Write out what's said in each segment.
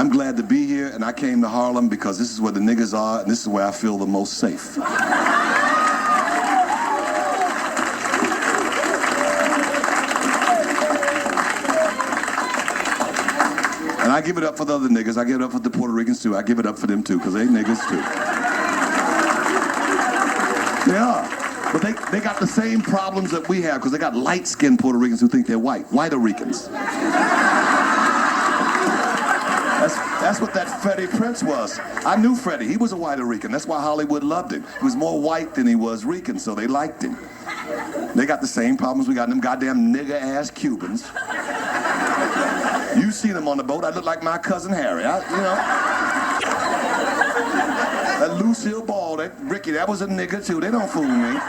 I'm glad to be here, and I came to Harlem because this is where the niggas are, and this is where I feel the most safe. And I give it up for the other niggas. I give it up for the Puerto Ricans, too. I give it up for them, too, because they niggas, too. They are. But they got the same problems that we have, because they got light-skinned Puerto Ricans who think they're white. Whiter Ricans. That's what that Freddie Prince was. I knew Freddie. He was a white Rican. That's why Hollywood loved him. He was more white than he was Rican, so they liked him. They got the same problems we got, them goddamn nigger-ass Cubans. You seen them on the boat. I look like my cousin Harry. That Lucille Ball, that Ricky, that was a nigger, too. They don't fool me.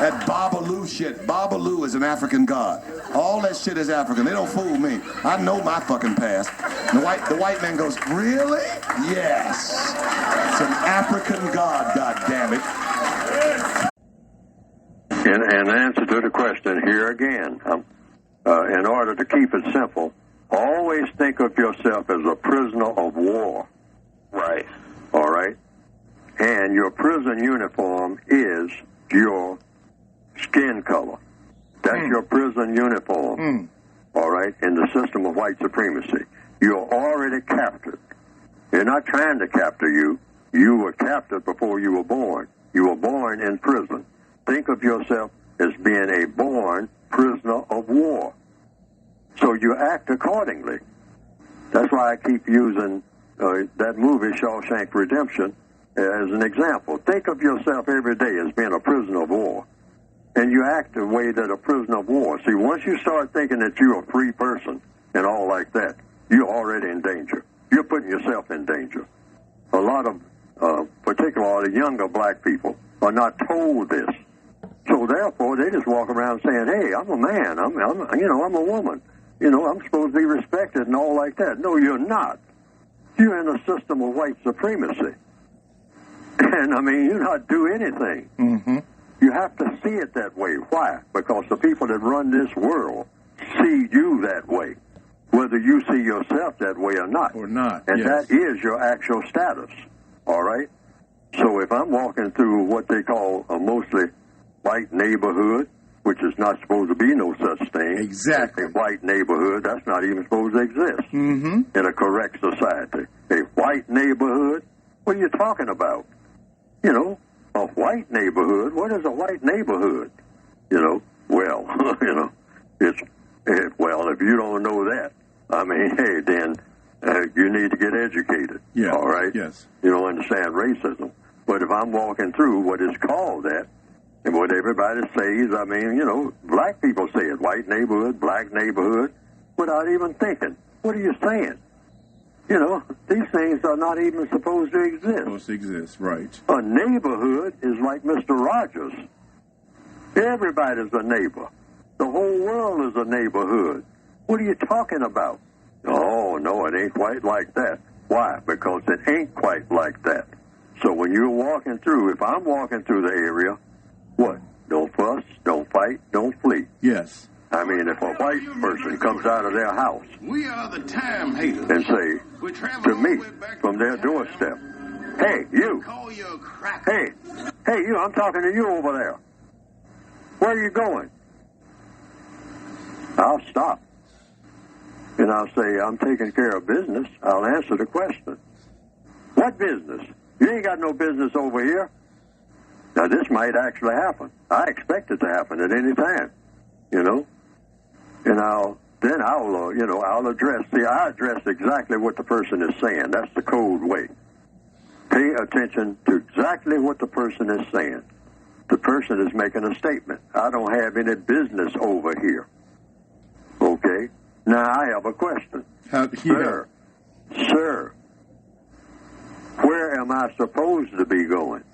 That Babalu shit. Babalu is an African god. All that shit is African. They don't fool me. I know my fucking past. The white man goes, really? Yes. It's an African god, goddammit. In answer to the question, here again, in order to keep it simple, always think of yourself as a prisoner of war. Right. All right? And your prison uniform is your skin color. That's your prison uniform. All right? In the system of white supremacy. You're already captured. They're not trying to capture you. You were captured before you were born. You were born in prison. Think of yourself as being a born prisoner of war. So you act accordingly. That's why I keep using that movie, Shawshank Redemption, as an example. Think of yourself every day as being a prisoner of war. And you act the way that a prisoner of war. See, once you start thinking that you're a free person and all like that, you're already in danger. You're putting yourself in danger. A lot of, particularly younger black people, are not told this. So therefore, they just walk around saying, hey, I'm a man. I'm a woman. I'm supposed to be respected and all like that. No, you're not. You're in a system of white supremacy. And, you not do anything. Mm-hmm. You have to see it that way. Why? Because the people that run this world see you that way, whether you see yourself that way or not. Or not, and yes. That is your actual status, all right? So if I'm walking through what they call a mostly white neighborhood, which is not supposed to be no such thing. Exactly. A white neighborhood, that's not even supposed to exist in a correct society. A white neighborhood? What are you talking about? A white neighborhood? What is a white neighborhood? Well, if you don't know that, hey, then you need to get educated. Yeah. All right? Yes. You don't understand racism. But if I'm walking through what is called that, and what everybody says, black people say it, white neighborhood, black neighborhood, without even thinking. What are you saying? These things are not even supposed to exist. Supposed to exist, right. A neighborhood is like Mr. Rogers. Everybody's a neighbor. The whole world is a neighborhood. What are you talking about? Oh, no, it ain't quite like that. Why? Because it ain't quite like that. So when you're walking through, if I'm walking through the area, what? Don't fuss, don't fight, don't flee. Yes. If a white person comes out of their house we are the time haters. and say to me from their doorstep, hey, you. Call you a cracker. Hey, you, I'm talking to you over there. Where are you going? I'll stop. And I'll say, I'm taking care of business. I'll answer the question. What business? You ain't got no business over here. Now, this might actually happen. I expect it to happen at any time, And I'll address. See, I address exactly what the person is saying. That's the code way. Pay attention to exactly what the person is saying. The person is making a statement. I don't have any business over here. Okay? Now, I have a question. Sir, where am I supposed to be going?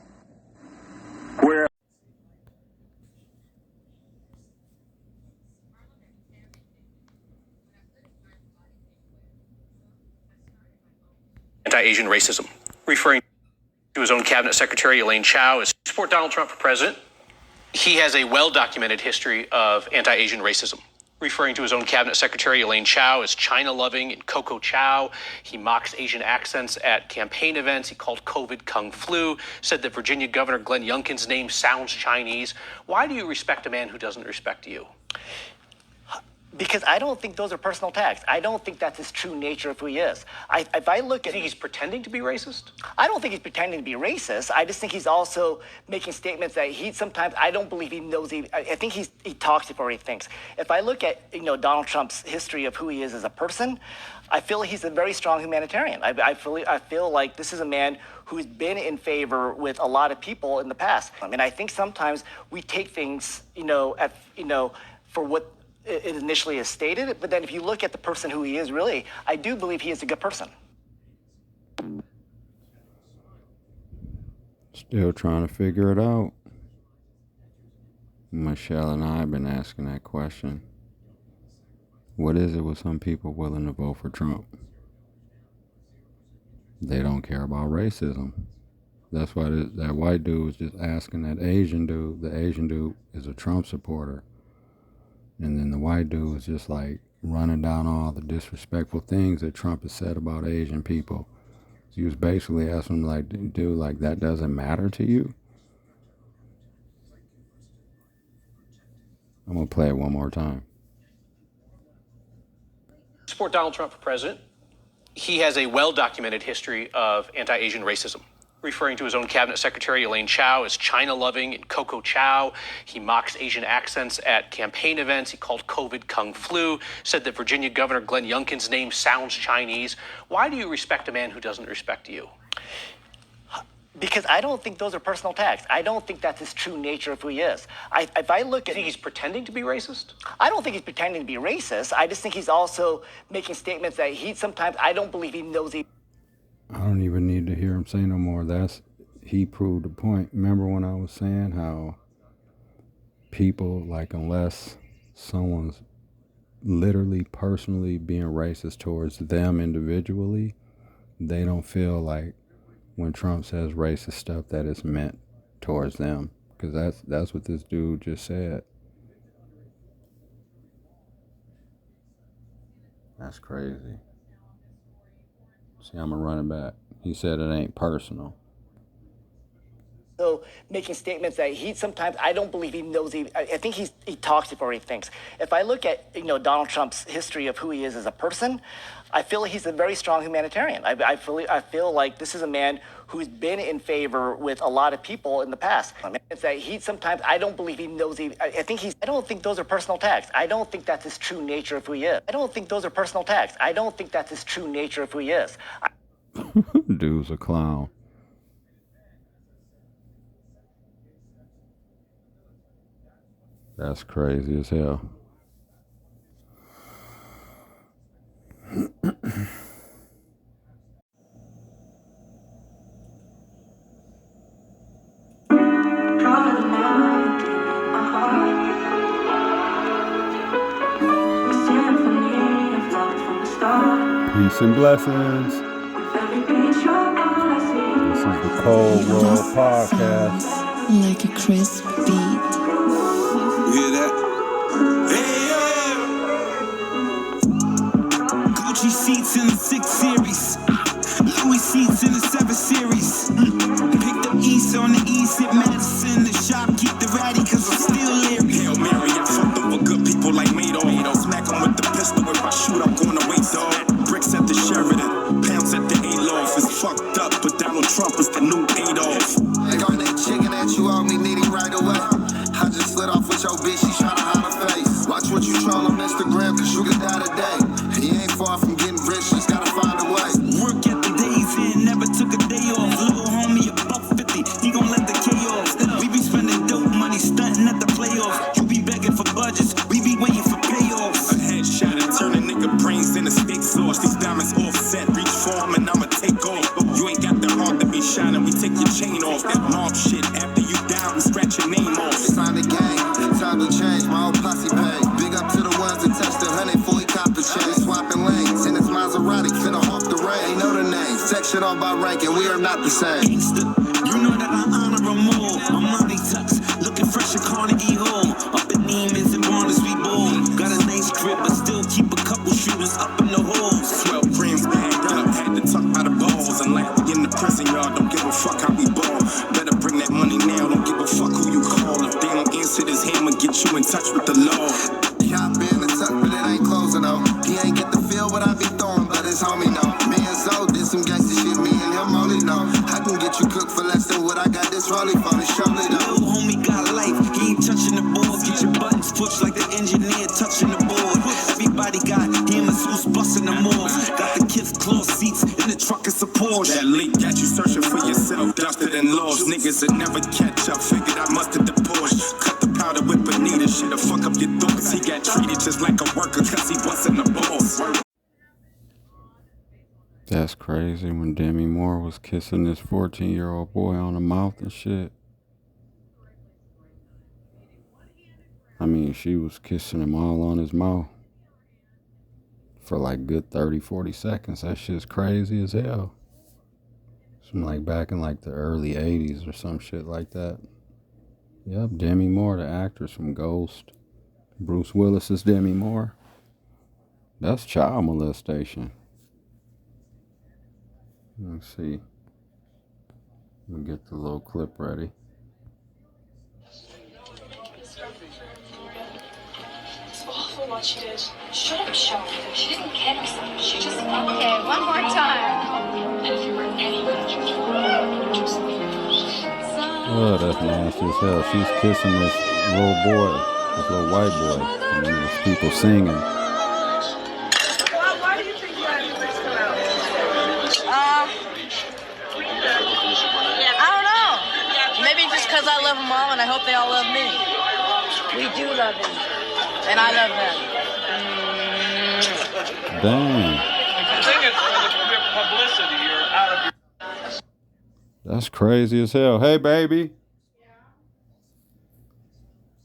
Where? Anti-Asian racism, referring to his own cabinet secretary, Elaine Chao, as support Donald Trump for president. He has a well-documented history of anti-Asian racism. referring to his own cabinet secretary, Elaine Chao, as China-loving and Coco Chow. He mocks Asian accents at campaign events. He called COVID Kung Flu, said that Virginia Governor Glenn Youngkin's name sounds Chinese. Why do you respect a man who doesn't respect you? Because I don't think those are personal attacks. I don't think that's his true nature of who he is. If I look at... You think he's pretending to be racist? I don't think he's pretending to be racist. I just think he's also making statements that he sometimes... I don't believe he knows... I think he talks before he thinks. If I look at, Donald Trump's history of who he is as a person, I feel he's a very strong humanitarian. I feel like this is a man who's been in favor with a lot of people in the past. I mean, I think sometimes we take things, for what it initially is stated, but then if you look at the person who he is really, I do believe he is a good person. Still trying to figure it out. Michelle and I have been asking that question. What is it with some people willing to vote for Trump? They don't care about racism. That's why that white dude was just asking that Asian dude. The Asian dude is a Trump supporter. And then the white dude was just like running down all the disrespectful things that Trump has said about Asian people. So he was basically asking him, like, dude, like, that doesn't matter to you? I'm going to play it one more time. Support Donald Trump for president. He has a well-documented history of anti-Asian racism, referring to his own cabinet secretary, Elaine Chao, as China-loving and Coco Chow. He mocks Asian accents at campaign events. He called COVID Kung Flu, said that Virginia Governor Glenn Youngkin's name sounds Chinese. Why do you respect a man who doesn't respect you? Because I don't think those are personal attacks. I don't think that's his true nature of who he is. If I look at... You think he's pretending to be racist? I don't think he's pretending to be racist. I just think he's also making statements that he sometimes... I don't believe he knows he... I don't even need to hear him say no more. He proved the point. Remember when I was saying how people, like, unless someone's literally personally being racist towards them individually, they don't feel like when Trump says racist stuff that it's meant towards them. Because that's what this dude just said. That's crazy. See, I'm gonna run it back. He said it ain't personal. So making statements that he sometimes... I don't believe he knows... I think he talks before he thinks. If I look at, Donald Trump's history of who he is as a person, I feel he's a very strong humanitarian. I feel like this is a man who's been in favor with a lot of people in the past. It's that he sometimes... I don't believe he knows... I don't think those are personal attacks. I don't think that's his true nature of who he is. I don't think those are personal attacks. I don't think that's his true nature of who he is. Dude's a clown. That's crazy as hell. Peace and blessings. This is the Cold World Podcast. Like a crisp beat. You hear that? Hey, Gucci seats in the 6 Series. Louis seats in the 7 Series. Picked up East on the East at Madison. The shop keep the ratty cause I'm still leery. Hail Mary, I fucked over good people like Madoff. Smack them with the pistol. If I shoot, I'm going away, dog. Bricks at the Sheridan. Pounds at the Alof. It's fucked up, but Donald Trump is the new Adolf. They gon' that chicken that you owe me, need it right away. I just slid off with your bitch, she tryna hide her face. Watch what you troll on Instagram, cause you could die today. And you ain't far from getting rich, just gotta find a way. Work at the days in, never took a day off. Little homie, $150, he gon' let the K off. We be spending dope money, stunting at the playoffs. You be begging for budgets, we be waiting for payoffs. A headshot and turn a nigga brains into steak sauce. These diamonds offset, reach for 'em and I'ma take off. You ain't got the heart to be shining, we take your chain off. That mob shit, after you down, we scratch your name off. It's time to game, time to change, my old posse paid. Big up to the ones that touched the 100 fully cop the chain. Swapping lanes, in its Maserati, finna off the rain. Ain't know the name, section on by ranking, we are not the same. Gangsta, you know that I honor them all. I'm Monty Tux, looking fresh at Carnegie Hall. Up in Neiman's and Barnes, we ball. Got a nice School shooters up in the halls. 12 grams bagged up, had to tuck by the balls. And like we in the prison yard, don't give a fuck how we ball. Better bring that money now, don't give a fuck who you call. If they don't answer this hammer, get you in touch with the law. Y'all been in touch, but it ain't closing though. He ain't get the feel what I be throwing, but his homie know. Me and Zoe did some gangsta shit, me and him only know. I can get you cooked for less than what I got this rolling for the show though. Little homie got life, he ain't touching the boards. Get your buttons pushed like the engineer touching the board. Everybody got hammers, who's busting them off. Got the kids' cloth seats in the truck, it's a Porsche. That leak got you searching for yourself, dusted and lost. Niggas that never catch up, figured I must've the Porsche. Cut the powder with Bonita, shit'll fuck up your thoughts. He got treated just like a worker cause he wasn't a boss. That's crazy when Demi Moore was kissing this 14-year-old boy on the mouth and shit. I mean, she was kissing him all on his mouth for like good 30, 40 seconds. That shit's crazy as hell. Some like back in like the early 80s or some shit like that. Yep, Demi Moore, the actress from Ghost. Bruce Willis is Demi Moore. That's child molestation. Let's see. We'll get the little clip ready. It's awful what she did. Shut up, Sean. She didn't kill herself. She just... Okay, one more time. And if you were anyone, Oh, that's nasty as hell. She's kissing this little boy, this little white boy. And then there's people singing. Why do you think that things come out? I don't know. Maybe just because I love them all and I hope they all love me. We do love them. And I love them. Dang. The thing is, for the publicity, you're out of your... That's crazy as hell. Hey, baby.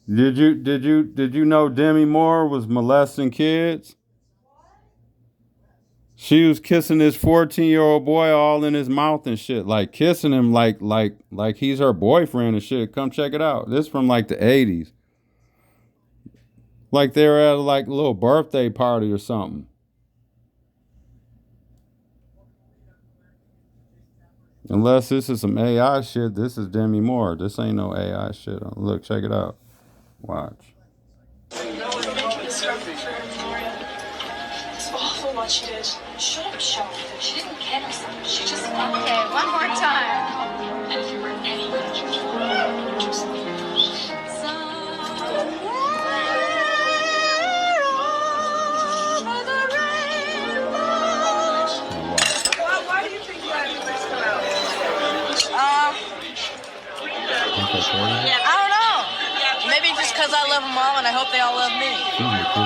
Did you know Demi Moore was molesting kids? She was kissing this 14-year-old boy all in his mouth and shit, like kissing him like he's her boyfriend and shit. Come check it out. This is from like the 80s. Like they were at like a little birthday party or something. Unless this is some AI shit, this is Demi Moore. This ain't no AI shit. Look, check it out. Watch. It's awful what she did. Shut up, Sean. She didn't kill herself. She just... Okay, one more time. And if you were anyone, why do you think that things come out? I don't know. Maybe just because I love them all and I hope they all love me.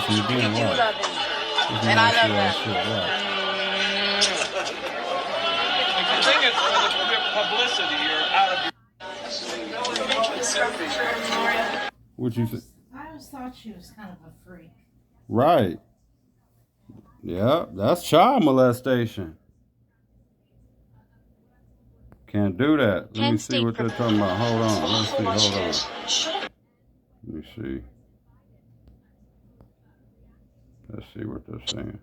We do love them. And I love them. The thing is, for the publicity, you're out of your... What'd you say? I always thought she was kind of a freak. Right. Yeah, that's child molestation. Can't do that. Let me see what they're talking about. Hold on. Let's see. Hold on. Let me see. Let's see what they're saying.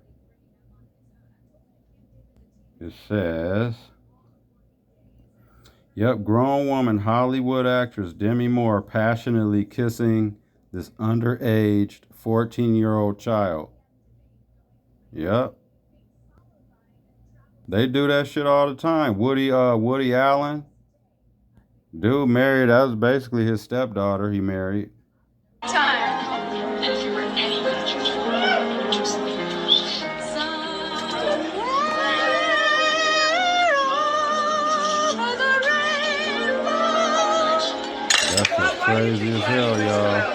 It says, yep, grown woman, Hollywood actress Demi Moore passionately kissing this underage 14-year-old child. Yep. They do that shit all the time. Woody Allen, dude married, that was basically his stepdaughter he married. That's just crazy as hell, y'all.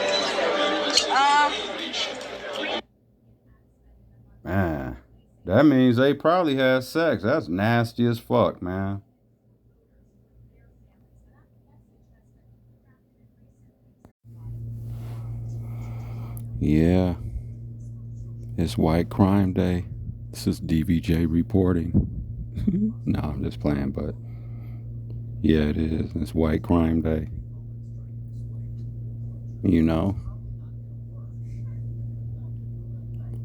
Man, that means they probably had sex. That's nasty as fuck, man. Yeah. It's White Crime Day. This is DVJ reporting. No, I'm just playing, but yeah, it is. It's White Crime Day. You know,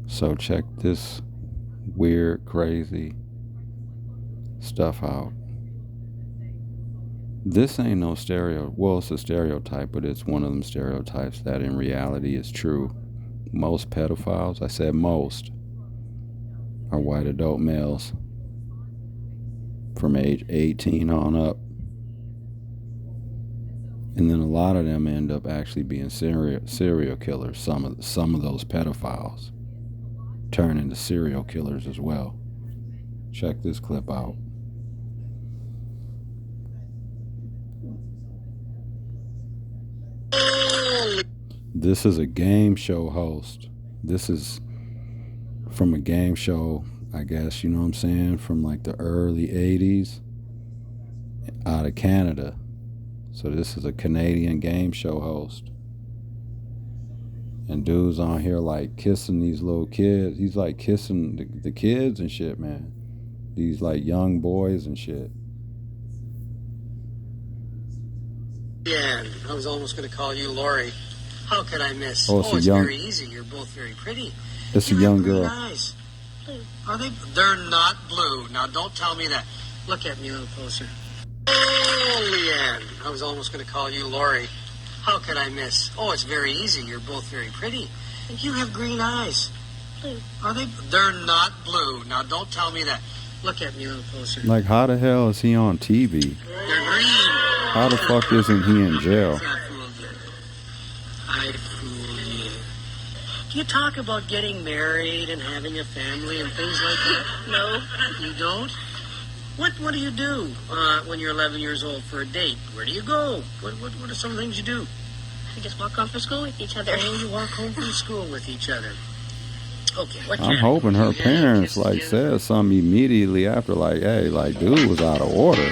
So check this weird, crazy stuff out. This ain't no well, it's a stereotype, but it's one of them stereotypes that in reality is true. Most pedophiles, I said most, are white adult males from age 18 on up. And then a lot of them end up actually being serial killers. Some of those pedophiles turn into serial killers as well. Check this clip out. This is a game show host. This is from a game show, I guess, you know what I'm saying, from like the early 80s out of Canada. So this is a Canadian game show host. And dude's on here like kissing these little kids. He's like kissing the kids and shit, man. These like young boys and shit. Yeah, I was almost going to call you Lori. How could I miss? Oh, it's young, very easy. You're both very pretty. It's a young girl. Eyes. Are they? They're not blue. Now, don't tell me that. Look at me a little closer. Oh, Leanne. I was almost going to call you Lori. How could I miss? Oh, it's very easy. You're both very pretty. You have green eyes. Blue. Are they? They're not blue. Now, don't tell me that. Look at me a little closer. Like, how the hell is he on TV? They're green. How the fuck isn't he in jail? I fool you. Do you talk about getting married and having a family and things like that? No. You don't? What do you do when you're 11 years old for a date? Where do you go? What are some of the things you do? We just walk home from school with each other. Oh, you walk home from school with each other. Okay, what I'm hoping her parents like said something immediately after, like, hey, like, dude was out of order.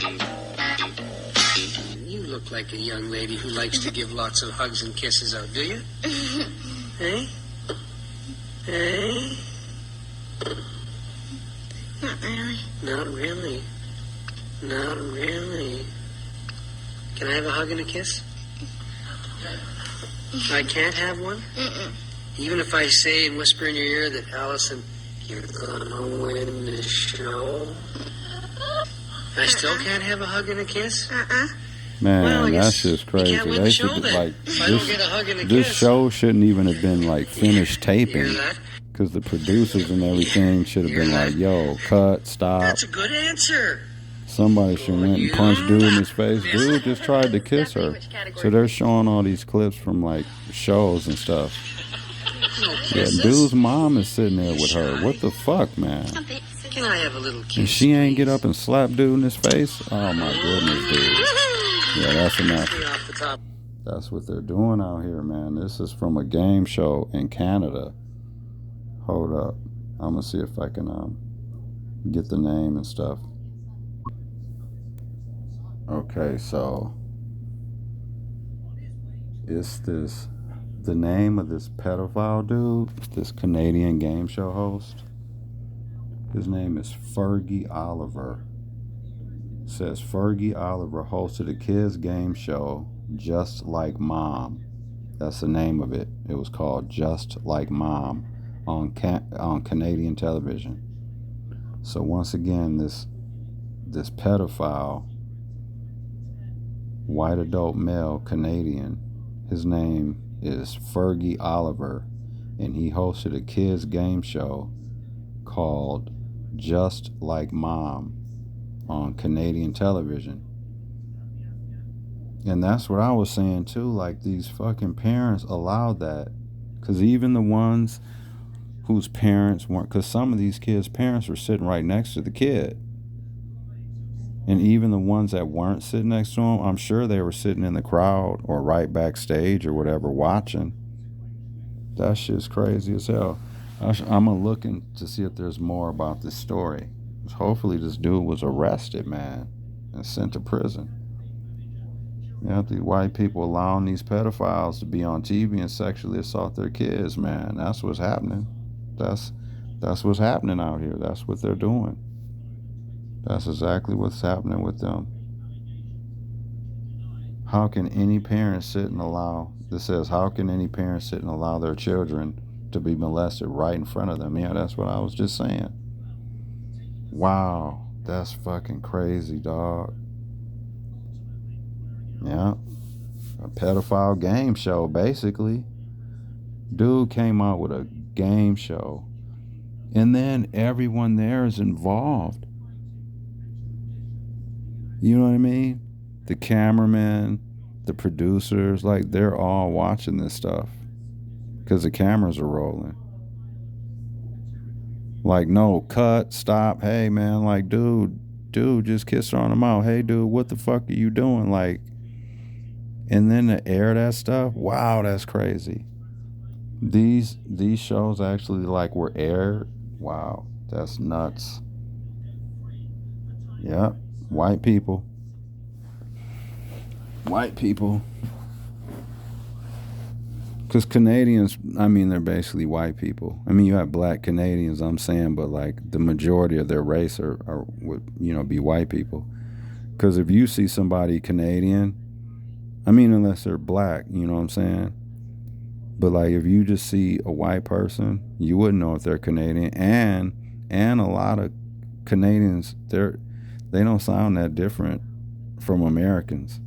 You look like a young lady who likes to give lots of hugs and kisses out, do you? Hey? Hey? Not really. Not really. Not really. Can I have a hug and a kiss? I can't have one? Mm-mm. Even if I say and whisper in your ear that, Allison, you're gonna win the show, I still can't have a hug and a kiss? Man, Well, I that's guess just we crazy. can't win They the should show be, then. like, If I don't get a hug and a this kiss. show shouldn't even have been like finished taping, Hear that? because the producers and everything should have been like, yo, cut, stop. That's a good answer. Somebody should went and punched dude in his face. Dude just tried to kiss her. So they're showing all these clips from like shows and stuff. Yeah, dude's mom is sitting there with her. What the fuck, man? Can I have a little kiss? And she ain't get up and slap dude in his face? Oh my goodness, dude. Yeah, that's enough. That's what they're doing out here, man. This is from a game show in Canada. Hold up. I'm gonna see if I can get the name and stuff. Okay, so it's the name of this pedophile dude, this Canadian game show host. His name is Fergie Oliver. It says Fergie Oliver hosted a kids game show Just Like Mom. That's the name of it. It was called Just Like Mom on Canadian television. So once again, this pedophile, white adult male Canadian, his name is Fergie Oliver, and he hosted a kids game show called Just Like Mom on Canadian television. And that's what I was saying too, like these fucking parents allowed that, because even the ones whose parents weren't, because some of these kids' parents were sitting right next to the kid. And even the ones that weren't sitting next to him, I'm sure they were sitting in the crowd or right backstage or whatever watching. That shit's crazy as hell. I'm going to look to see if there's more about this story. Hopefully this dude was arrested, man, and sent to prison. You know, the white people allowing these pedophiles to be on TV and sexually assault their kids, man. That's what's happening. That's what's happening out here. That's what they're doing. That's exactly what's happening with them. How can any parent sit and allow, this says, how can any parent sit and allow their children to be molested right in front of them. Yeah, that's what I was just saying. Wow, that's fucking crazy, dog. Yeah, a pedophile game show, basically. Dude came out with a game show, and then everyone there is involved. You know what I mean? The cameraman, the producers, like, they're all watching this stuff because the cameras are rolling. Like, no, cut, stop, hey man, like, dude, just kiss her on the mouth. Hey dude, what the fuck are you doing? Like, and then to air that stuff, wow, that's crazy. These shows actually, like, were aired. Wow, that's nuts. Yeah, white people. Because Canadians, I mean, they're basically white people. I mean, you have black Canadians, I'm saying, but like the majority of their race would, you know, be white people. Because if you see somebody Canadian, I mean, unless they're black, you know what I'm saying? But like, if you just see a white person, you wouldn't know if they're Canadian. And a lot of Canadians, they don't sound that different from Americans.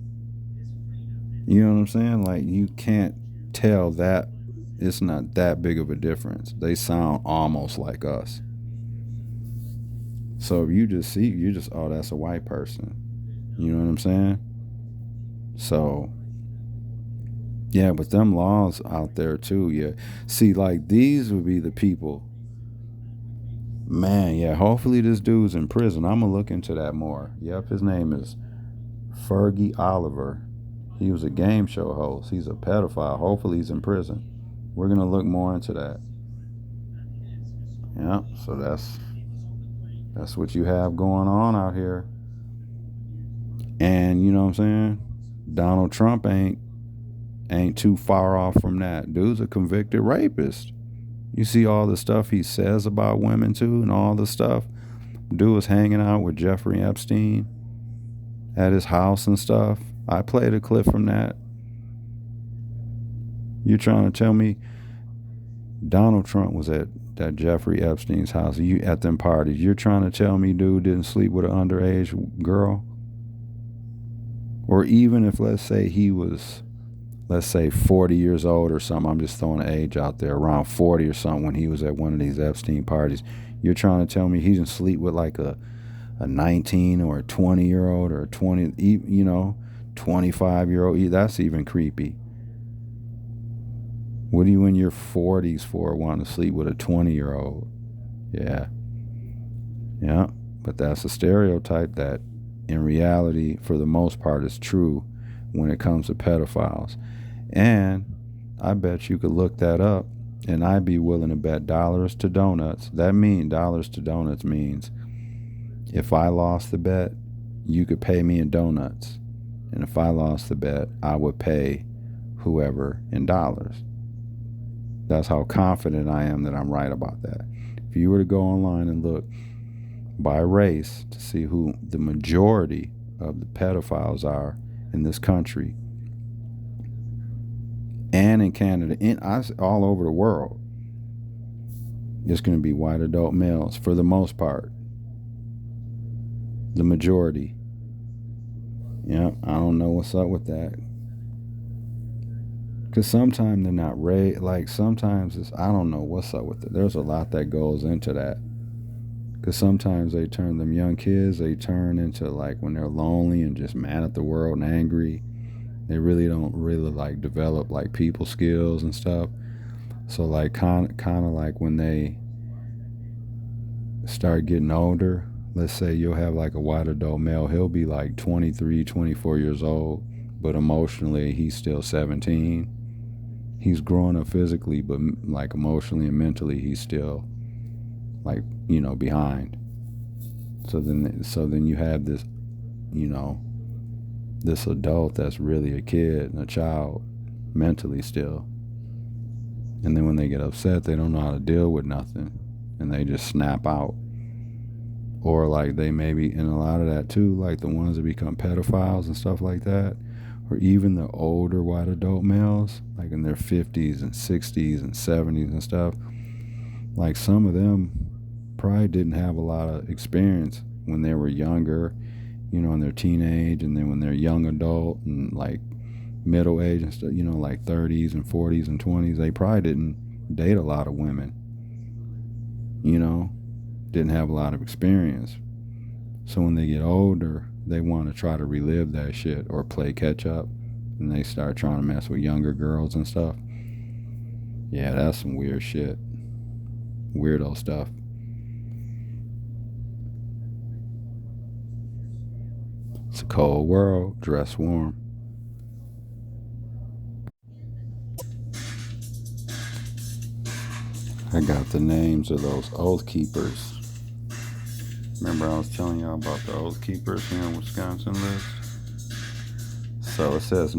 You know what I'm saying? Like, you can't tell that it's not that big of a difference. They sound almost like us. So if you just see, oh, that's a white person. You know what I'm saying? So, yeah, but them laws out there too, yeah. See, like, these would be the people. Man, yeah, hopefully this dude's in prison. I'm going to look into that more. Yep, his name is Fergie Oliver. He was a game show host. He's a pedophile. Hopefully he's in prison. We're going to look more into that. Yeah, so that's what you have going on out here. And you know what I'm saying? Donald Trump ain't too far off from that. Dude's a convicted rapist. You see all the stuff he says about women too, and all the stuff. Dude was hanging out with Jeffrey Epstein at his house and stuff. I played a clip from that. You're trying to tell me Donald Trump was at Jeffrey Epstein's house, you at them parties. You're trying to tell me dude didn't sleep with an underage girl? Or even if, let's say he was, 40 years old or something. I'm just throwing an age out there, around 40 or something, when he was at one of these Epstein parties. You're trying to tell me he didn't sleep with like a 19 or a 20-year-old or a 20, you know, 25-year-old? That's even creepy. What are you in your 40s for, wanting to sleep with a 20-year-old? Yeah. But that's a stereotype that in reality, for the most part, is true when it comes to pedophiles. And I bet you could look that up, and I'd be willing to bet dollars to donuts. Dollars to donuts means if I lost the bet, you could pay me in donuts. And if I lost the bet, I would pay whoever in dollars. That's how confident I am that I'm right about that. If you were to go online and look by race to see who the majority of the pedophiles are in this country and in Canada, all over the world, it's going to be white adult males for the most part. The majority. Yeah, I don't know what's up with that. Because sometimes they're not sometimes it's, I don't know what's up with it. There's a lot that goes into that. Because sometimes they turn them young kids, they turn into, like, when they're lonely and just mad at the world and angry, they really don't like develop like people skills and stuff. So like kind of like when they start getting older, let's say you'll have like a white adult male, he'll be like 23, 24 years old, but emotionally he's still 17. He's growing up physically, but like emotionally and mentally he's still like, you know, behind. So then you have this, you know, this adult that's really a kid and a child mentally still. And then when they get upset, they don't know how to deal with nothing and they just snap out. Or like they maybe, and a lot of that too, like the ones that become pedophiles and stuff like that, or even the older white adult males, like in their 50s and 60s and 70s and stuff, like some of them probably didn't have a lot of experience when they were younger, you know, in their teenage, and then when they're young adult and like middle age and stuff, you know, like 30s and 40s and 20s, they probably didn't date a lot of women, you know, didn't have a lot of experience. So when they get older, they want to try to relive that shit or play catch up, and they start trying to mess with younger girls and stuff. Yeah, that's some weird shit. Weirdo stuff. It's a cold world. Dress warm. I got the names of those oath keepers. Remember I was telling y'all about the oath keepers here in Wisconsin list? So it says,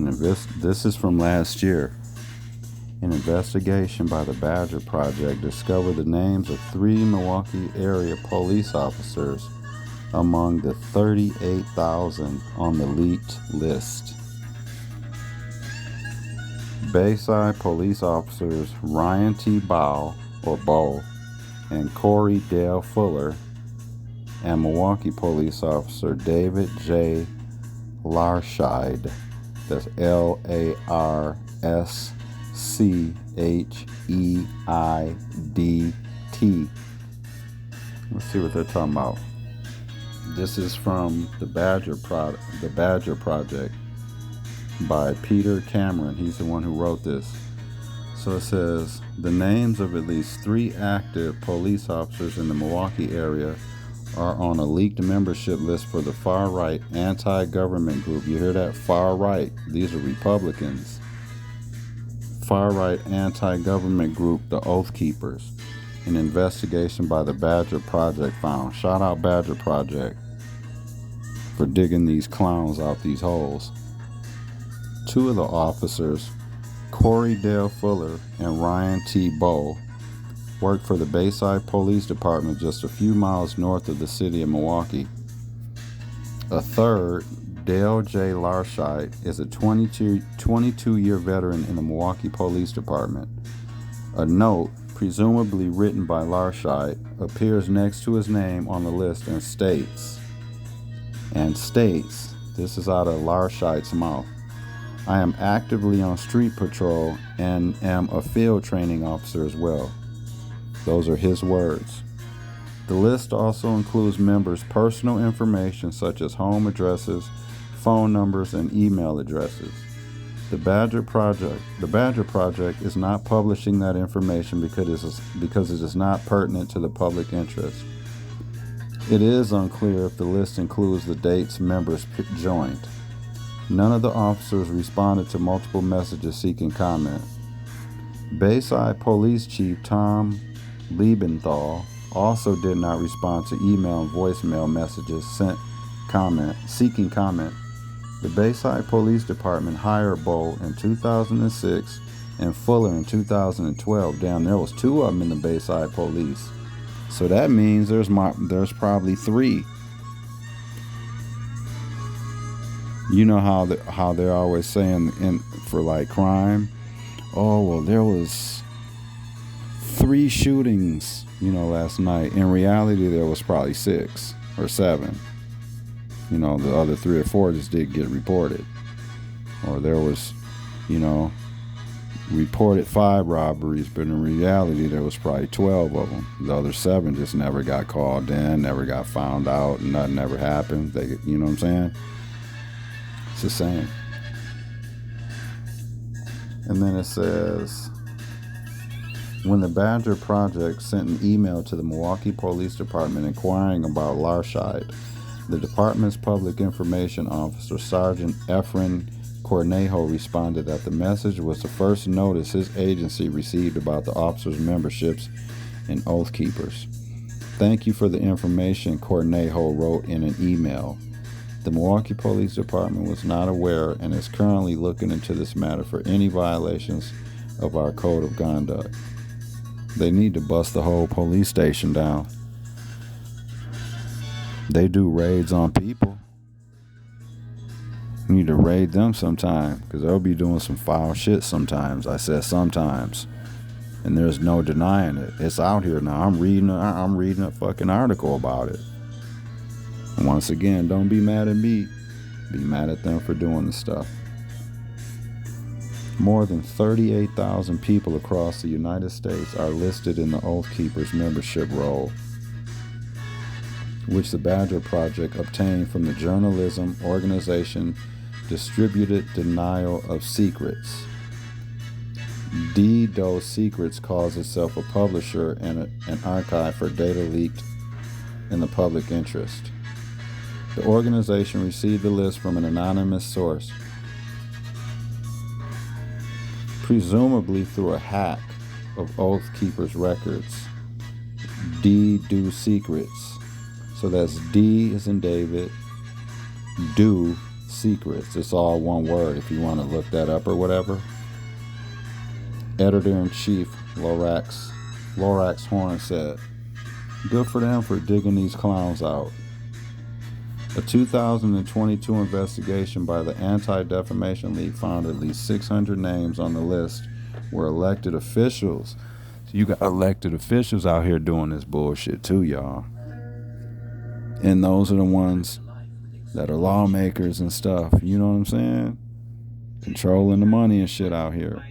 this is from last year. An investigation by the Badger Project discovered the names of 3 Milwaukee area police officers among the 38,000 on the leaked list. Bayside police officers Ryan T. Bow and Corey Dale Fuller, and Milwaukee police officer David J. Larscheid, that's L-A-R-S-C-H-E-I-D-T. Let's see what they're talking about. This is from the Badger Project by Peter Cameron. He's the one who wrote this. So it says, the names of at least 3 active police officers in the Milwaukee area are on a leaked membership list for the far-right anti-government group. You hear that? Far-right. These are Republicans. Far-right anti-government group, the Oath Keepers. An investigation by the Badger Project found. Shout out Badger Project for digging these clowns out these holes. 2 of the officers, Corey Dale Fuller and Ryan T. Bow, worked for the Bayside Police Department just a few miles north of the city of Milwaukee. A third, Dale J. Larscheid, is a 22-year veteran in the Milwaukee Police Department. A note, presumably written by Larscheid, appears next to his name on the list and states, this is out of Larscheid's mouth, I am actively on street patrol and am a field training officer as well. Those are his words. The list also includes members' personal information such as home addresses, phone numbers, and email addresses. The Badger Project is not publishing that information because it is not pertinent to the public interest. It is unclear if the list includes the dates members joined. None of the officers responded to multiple messages seeking comment. Bayside Police Chief Tom Liebenthal also did not respond to email and voicemail messages seeking comment. The Bayside Police Department hired Bow in 2006 and Fuller in 2012. Damn, there was 2 of them in the Bayside Police. So that means there's probably 3. You know how they're always saying for like crime, oh well, there was 3 shootings, you know, last night. In reality, there was probably 6 or 7. You know, the other 3 or 4 just did get reported. Or there was, you know, reported 5 robberies, but in reality, there was probably 12 of them. The other 7 just never got called in, never got found out, and nothing ever happened. You know what I'm saying? It's the same. And then it says, when the Badger Project sent an email to the Milwaukee Police Department inquiring about Larscheid, the department's public information officer, Sergeant Efren Cornejo, responded that the message was the first notice his agency received about the officers' memberships in Oath Keepers. Thank you for the information, Cornejo wrote in an email. The Milwaukee Police Department was not aware and is currently looking into this matter for any violations of our code of conduct. They need to bust the whole police station down. They do raids on people. We need to raid them sometime, because they'll be doing some foul shit sometimes. I said sometimes. And there's no denying it. It's out here now. I'm reading a fucking article about it. And once again, don't be mad at me. Be mad at them for doing the stuff. More than 38,000 people across the United States are listed in the Oath Keepers membership roll, which the Badger Project obtained from the journalism organization Distributed Denial of Secrets. DDoS Secrets calls itself a publisher and an archive for data leaked in the public interest. The organization received the list from an anonymous source, presumably through a hack of Oath Keepers records. DDoS Secrets. So that's D as in David, do secrets. It's all one word if you want to look that up or whatever. Editor-in-Chief Lorax Horn said, "Good for them for digging these clowns out." A 2022 investigation by the Anti-Defamation League found at least 600 names on the list were elected officials. So you got elected officials out here doing this bullshit too, y'all. And those are the ones that are lawmakers and stuff. You know what I'm saying? Controlling the money and shit out here.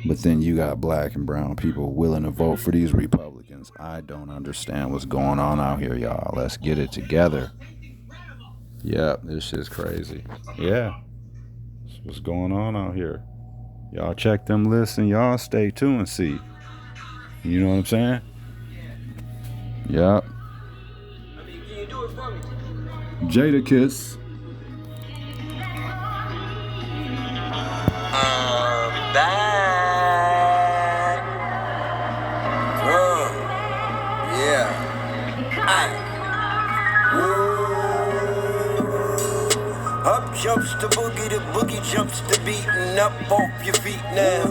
But then you got black and brown people willing to vote for these Republicans. I don't understand what's going on out here, y'all. Let's get it together. Yep, this shit's crazy. Yeah. That's what's going on out here. Y'all check them lists and y'all stay tuned and see. You know what I'm saying? Yep. Jada Kiss. Up jumps the boogie jumps the beating up off your feet now.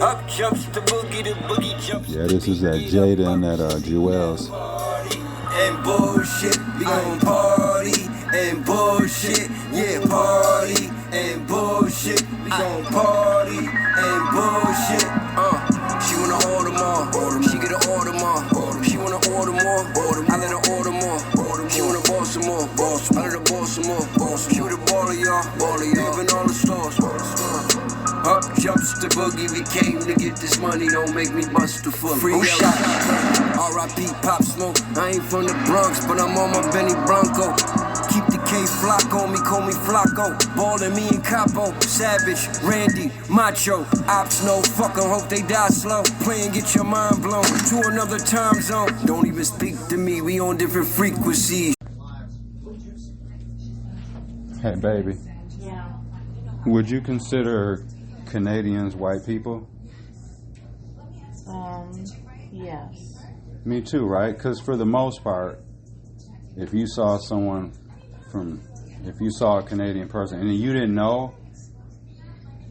Up jumps the boogie jumps. Yeah, this is that Jada and that Jewels. And bullshit, we gon' party and bullshit, yeah, party and bullshit, we gon' party and bullshit. She wanna order more, she get an order more. She wanna order more, I let her order more. She wanna boss some more, I let her boss some more. She with a baller, y'all, living all the stores. Up jumps the boogie, we came to get this money, don't make me bust the foot. Free shot, R.I.P. Pop Smoke, I ain't from the Bronx, but I'm on my Benny Blanco. Keep the K-Flock on me, call me Flacco. Ballin' me and Capo, Savage, Randy, Macho. Ops no fuck 'em, hope they die slow. Play and get your mind blown to another time zone. Don't even speak to me, we on different frequencies. Hey, baby. Yeah. Would you consider Canadians white people? Yes. Me too, right? Because for the most part, if you saw a Canadian person and you didn't know,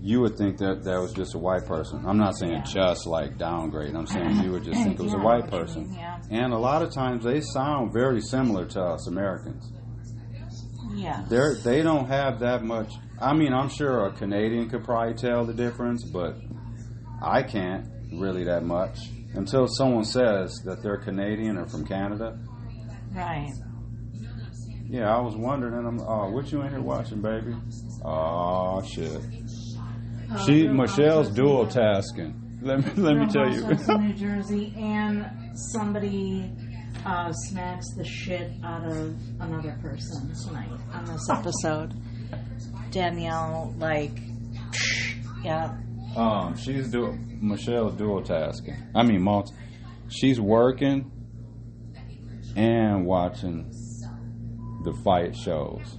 you would think that was just a white person. I'm not saying just like downgrade. I'm saying you would just think it was a white person. And a lot of times they sound very similar to us Americans. Yeah. They don't have that much. I mean, I'm sure a Canadian could probably tell the difference, but I can't really that much until someone says that they're Canadian or from Canada. Right. Yeah, I was wondering, and what you in here watching, baby? Oh shit. Michelle's dual tasking. Let me tell you. New Jersey, and somebody smacks the shit out of another person tonight on this episode. Danielle, yeah. Michelle's dual tasking. I mean, she's working and watching the fight shows.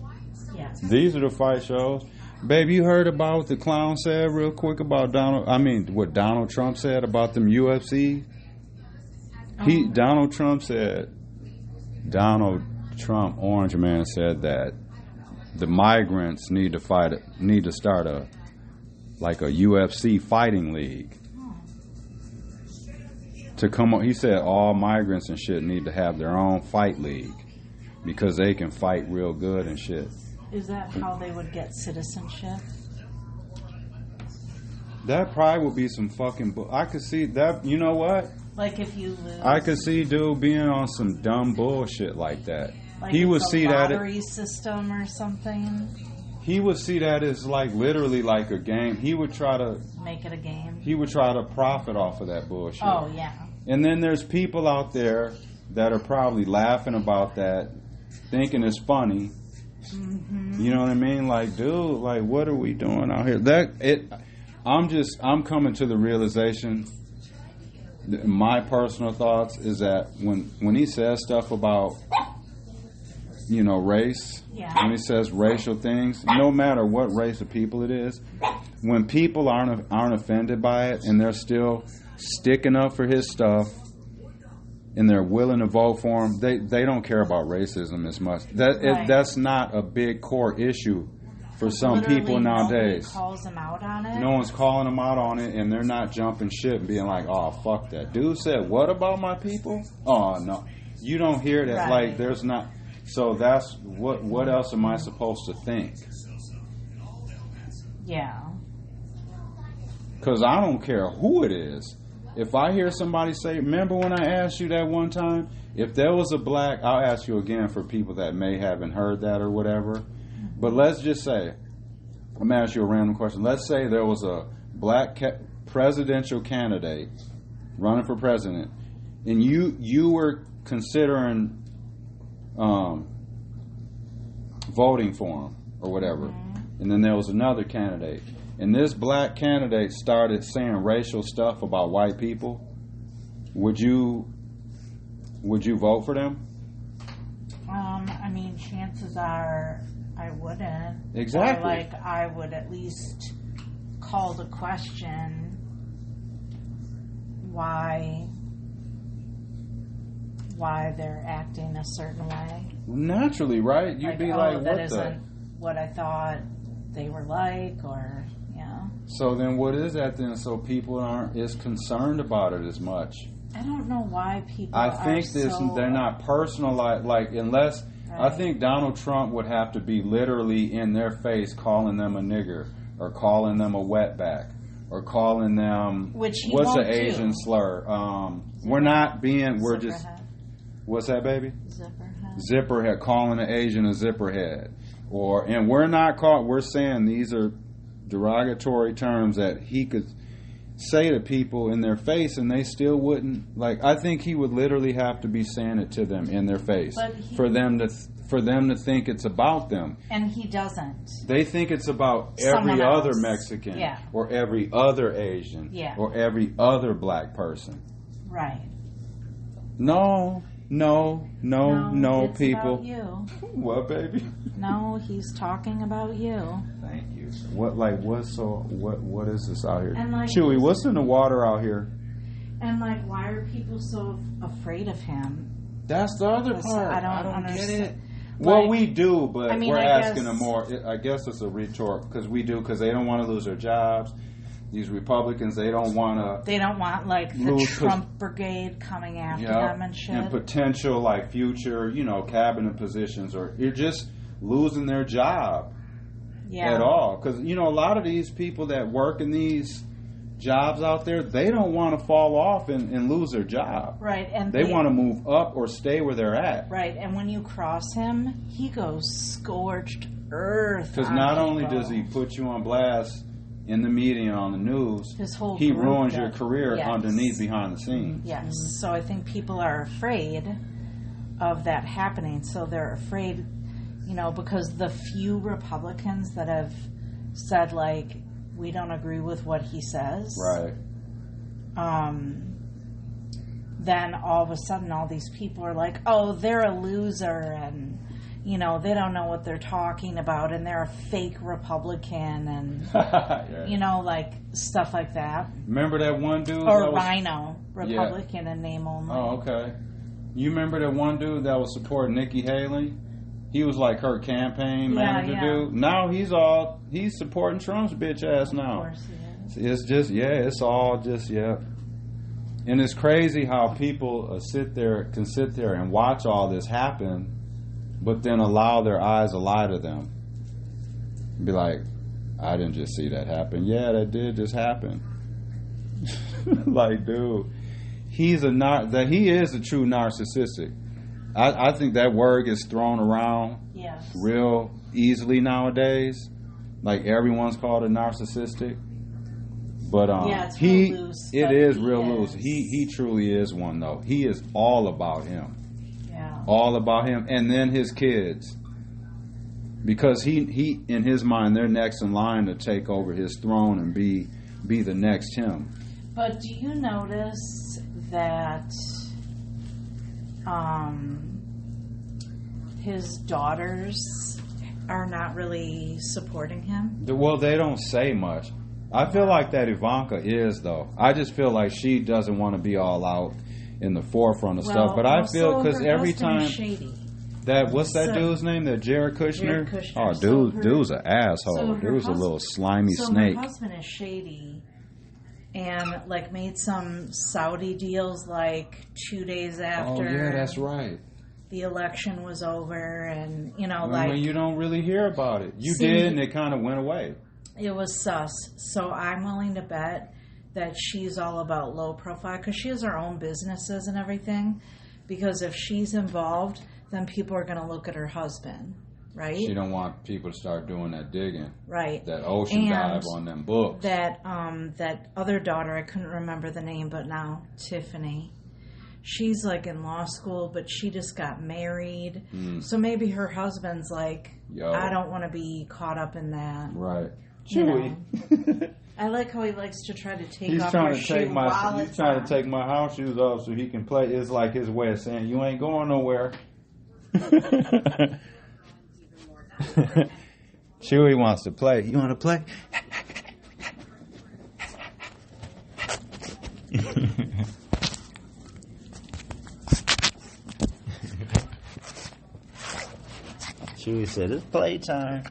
Yes. These are the fight shows. Babe, you heard about what the clown said real quick about what Donald Trump said about them UFC? Donald Trump, Orange Man, said that the migrants need to start a UFC fighting league. To come on, he said all migrants and shit need to have their own fight league because they can fight real good and shit. Is that how they would get citizenship? That probably would be some fucking... I could see that... You know what? Like if you lose... I could see dude being on some dumb bullshit like that. Like he would see that... lottery system or something? He would see that as like literally like a game. He would try to... Make it a game? He would try to profit off of that bullshit. Oh, yeah. And then there's people out there that are probably laughing about that, thinking it's funny. Mm-hmm. You know what I mean? Like, dude, like, what are we doing out here? I'm coming to the realization, my personal thoughts is that when he says stuff about, you know, race, when he says racial things, no matter what race of people it is, when people aren't offended by it and they're still sticking up for his stuff and they're willing to vote for him, they don't care about racism as much. That's not a big core issue for some people nowadays. Nobody calls them out on it. No one's calling them out on it, and they're not jumping shit and being like, "Oh, fuck that dude said what about my people?" Oh no, you don't hear that. Right. Like there's not. So that's what else am I supposed to think? Yeah. Because I don't care who it is. If I hear somebody say, remember when I asked you that one time? If there was a black, I'll ask you again for people that may haven't heard that or whatever. But let's just say, I'm going to ask you a random question. Let's say there was a black presidential candidate running for president, and you were considering voting for him or whatever. Mm-hmm. And then there was another candidate. And this black candidate started saying racial stuff about white people. Would you vote for them? I mean, chances are I wouldn't. Exactly. Or like I would at least call to question why they're acting a certain way. Naturally, right? You'd be like, what that the? isn't what I thought they were like, or So then what is that then? So people aren't as concerned about it as much. I don't know why people they're not personalized, like unless I think Donald Trump would have to be literally in their face calling them a nigger or calling them a wetback or calling them what's an Asian slur? We're just what's that, baby? Zipperhead, calling an Asian a zipperhead. And we're saying these are derogatory terms that he could say to people in their face and they still wouldn't. Like, I think he would literally have to be saying it to them in their face for them to think it's about them. And he doesn't. They think it's about every other Mexican or every other Asian or every other black person. Right. No, people. About you. What, baby? No, he's talking about you. Thank you. What is this out here? And Chewy, what's in the water out here? And why are people so afraid of him? That's the other part. I don't get it. Like, well, we do, but we're asking them more. I guess it's a retort because they don't want to lose their jobs. These Republicans, they don't want the Trump brigade coming after them and shit. And potential future, cabinet positions, or you're just losing their job at all. Because, a lot of these people that work in these jobs out there, they don't want to fall off and lose their job. Right. And they want to move up or stay where they're at. Right. And when you cross him, he goes scorched earth. Because not only does he put you on blast in the media and on the news, he ruins your career underneath, behind the scenes. Yes. So I think people are afraid of that happening. So they're afraid, because the few Republicans that have said, we don't agree with what he says. Right. Then all of a sudden all these people are like, oh, they're a loser and they don't know what they're talking about, and they're a fake Republican, and stuff like that. Remember that one dude? Or Rhino, Republican in name only. Oh, okay. You remember that one dude that was supporting Nikki Haley? He was like her campaign manager dude. Now he's supporting Trump's bitch ass now. Of course he It's is. just it's all just And it's crazy how people can sit there and watch all this happen, but then allow their eyes to lie to them be like, I didn't just see that happen. Yeah, that did just happen. Like, dude, he is a true narcissistic. I think that word gets thrown around real easily nowadays. Like, everyone's called a narcissistic. But it's real loose. It is real loose. He truly is one, though. He is all about him. Yeah. All about him, and then his kids. Because he in his mind, they're next in line to take over his throne and be the next him. But do you notice that his daughters are not really supporting him? Well, they don't say much. I feel like that Ivanka is, though. I just feel like she doesn't want to be all out in the forefront of stuff. But I feel because every time what's that dude's name? That Jared Kushner? Oh, dude's an asshole. Dude's a little slimy snake. Her husband is shady, and like made some Saudi deals like 2 days after. Oh yeah, that's right. The election was over, and when you don't really hear about it, you did, and it kind of went away. It was sus. So I'm willing to bet that she's all about low profile because she has her own businesses and everything. Because if she's involved, then people are going to look at her husband, right? She don't want people to start doing that digging, right? That ocean dive on them books. That other daughter, I couldn't remember the name, but now Tiffany. She's like in law school, but she just got married. So maybe her husband's like, I don't want to be caught up in that, right? I like how he likes to try to take he's off trying her to shoe take my while he's it's trying on. to take my house shoes off so he can play. It's like his way of saying you ain't going nowhere. Chewy wants to play. You want to play? Chewy said it's playtime.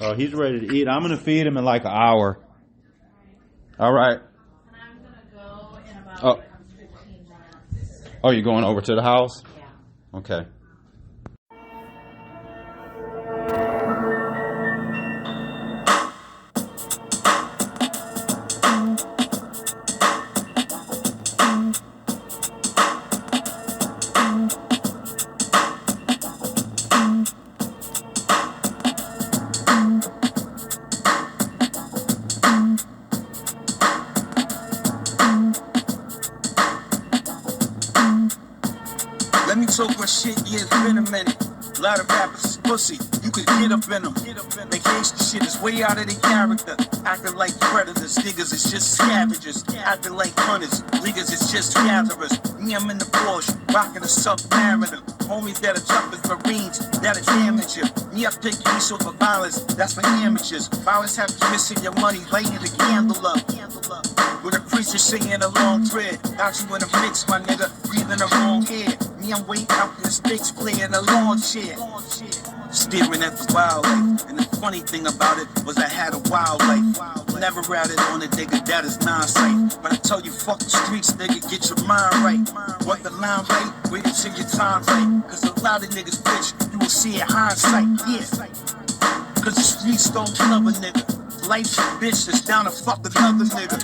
Oh, he's ready to eat. I'm going to feed him in like an hour. All right. And I'm going to go in about 15 minutes. Oh, you're going over to the house? Yeah. Okay. Let me talk my shit, yeah, it's been a minute. A lot of rappers is pussy, you could get up in them. They gangsta shit is way out of their character. Acting like predators, niggas is just scavengers. Acting like hunters, niggas is just gatherers. Me, I'm in the Porsche, rocking a Submariner. Homies that are tough as Marines, that'll damage you. Me, I pick peace over violence, that's for amateurs. Violence have you missing your money, lighting the candle up. With a preacher singing a long prayer. Got you in a mix, my nigga, breathing the wrong air. Me, I'm way out in the sticks, playing a lawn chair. Staring at the wildlife. And the funny thing about it was I had a wild life. Never ratted on a nigga, that is non-sight. But I tell you, fuck the streets, nigga, get your mind right. What the line right, wait until your time right. Cause a lot of niggas bitch, you will see it hindsight, yeah. Cause the streets don't love a nigga. Life's a bitch that's down to fuck another nigga.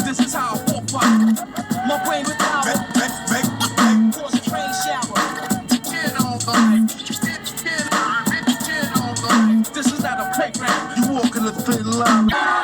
This is how I walk by. My brain without force a train shower. This is not a playground. You walk in the thin line.